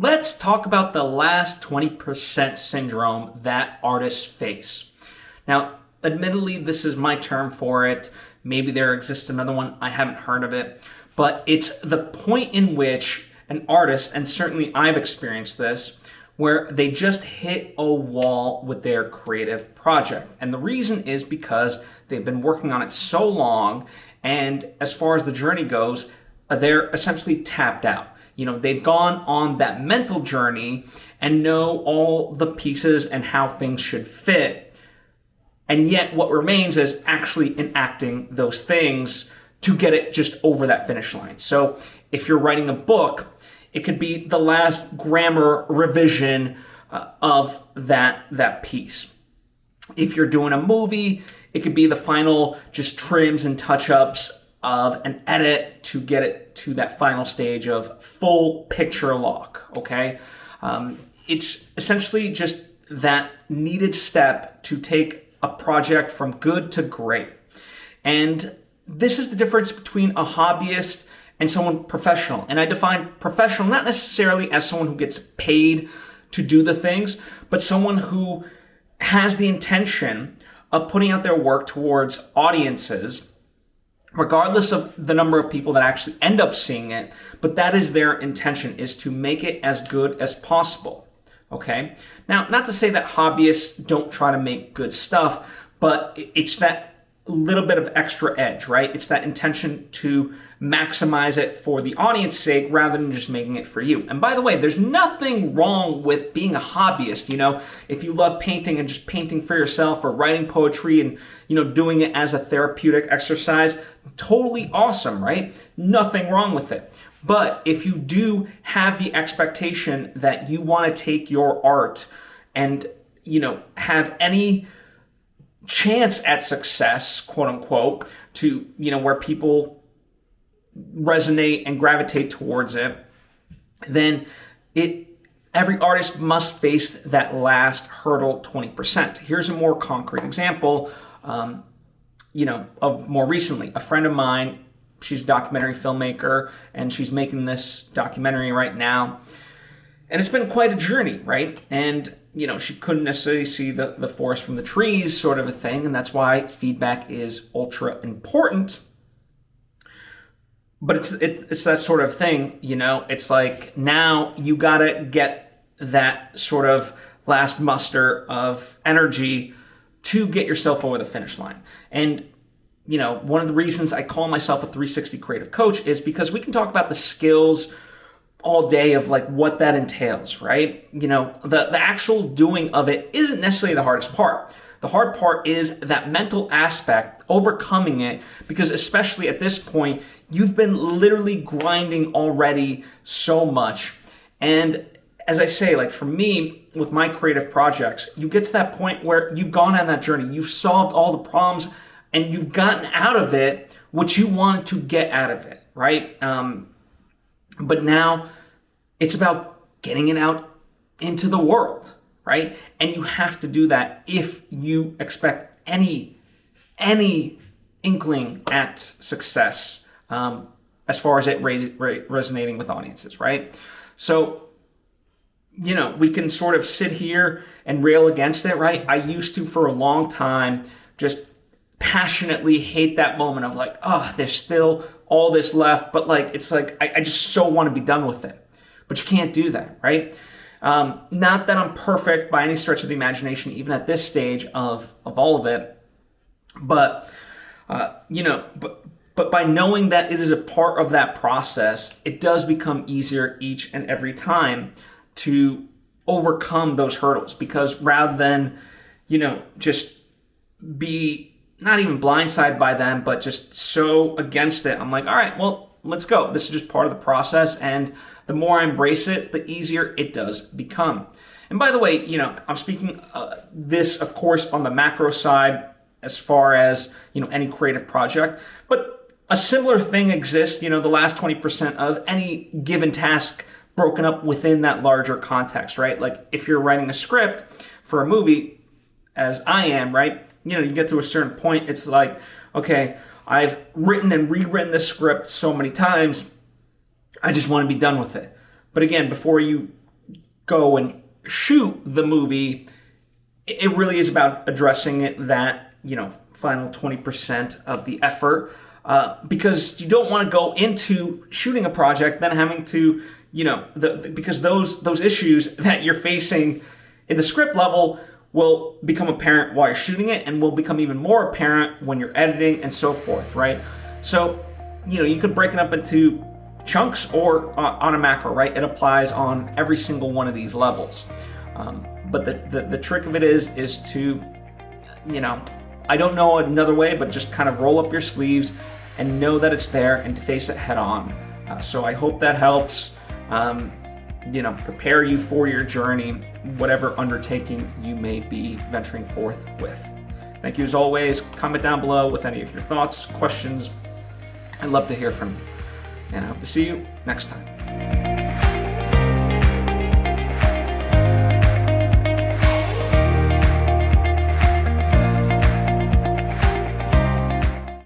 Let's talk about the last 20% syndrome that artists face. Now, admittedly, this is my term for it. Maybe there exists another one. I haven't heard of it. But it's the point in which an artist, and certainly I've experienced this, where they just hit a wall with their creative project. And the reason is because they've been working on it so long, and as far as the journey goes, they're essentially tapped out. They've gone on that mental journey and know all the pieces and how things should fit. And yet what remains is actually enacting those things to get it just over that finish line. So if you're writing a book, it could be the last grammar revision of that piece. If you're doing a movie, it could be the final just trims and touch-ups of an edit to get it to that final stage of full picture lock, okay? It's essentially just that needed step to take a project from good to great. And this is the difference between a hobbyist and someone professional. And I define professional not necessarily as someone who gets paid to do the things, but someone who has the intention of putting out their work towards audiences regardless of the number of people that actually end up seeing it, but that is their intention, is to make it as good as possible, okay? Now, not to say that hobbyists don't try to make good stuff, but it's that little bit of extra edge, right? It's that intention to maximize it for the audience's sake rather than just making it for you. And by the way, there's nothing wrong with being a hobbyist. If you love painting and just painting for yourself or writing poetry and, doing it as a therapeutic exercise, totally awesome, right? Nothing wrong with it. But if you do have the expectation that you want to take your art and, have any chance at success, quote unquote, to, where people resonate and gravitate towards it, then every artist must face that last hurdle, 20%. Here's a more concrete example, of more recently. A friend of mine, she's a documentary filmmaker, and she's making this documentary right now. And it's been quite a journey, right? And, she couldn't necessarily see the forest from the trees sort of a thing, and that's why feedback is ultra important. But it's that sort of thing, it's like now you gotta get that sort of last muster of energy to get yourself over the finish line. And, one of the reasons I call myself a 360 creative coach is because we can talk about the skills all day of like what that entails, right? The actual doing of it isn't necessarily the hardest part. The hard part is that mental aspect, overcoming it, because especially at this point, you've been literally grinding already so much. And as I say, like for me, with my creative projects, you get to that point where you've gone on that journey, you've solved all the problems, and you've gotten out of it what you wanted to get out of it, right? But now it's about getting it out into the world, right? And you have to do that if you expect any inkling at success as far as it resonating with audiences, right? So, we can sort of sit here and rail against it, right? I used to, for a long time, just passionately hate that moment of like, oh, there's still all this left, but like, it's like, I just so want to be done with it. But you can't do that, right? Not that I'm perfect by any stretch of the imagination, even at this stage of all of it, but, but by knowing that it is a part of that process, it does become easier each and every time to overcome those hurdles, because rather than, just be not even blindsided by them, but just so against it, I'm like, all right, well, let's go. This is just part of the process. And the more I embrace it, the easier it does become. And by the way, I'm speaking this, of course, on the macro side as far as, any creative project. But a similar thing exists, the last 20% of any given task broken up within that larger context, right? Like if you're writing a script for a movie, as I am, right? You get to a certain point, it's like, okay, I've written and rewritten this script so many times, I just want to be done with it. But again, before you go and shoot the movie, it really is about addressing it, that, final 20% of the effort, because you don't want to go into shooting a project then having to, because those issues that you're facing in the script level will become apparent while you're shooting it, and will become even more apparent when you're editing and so forth, right? So, you could break it up into chunks or on a macro, right? It applies on every single one of these levels. But the trick of it is to, I don't know another way, but just kind of roll up your sleeves and know that it's there and to face it head on. So I hope that helps, prepare you for your journey, whatever undertaking you may be venturing forth with. Thank you as always. Comment down below with any of your thoughts, questions. I'd love to hear from you. And I hope to see you next time.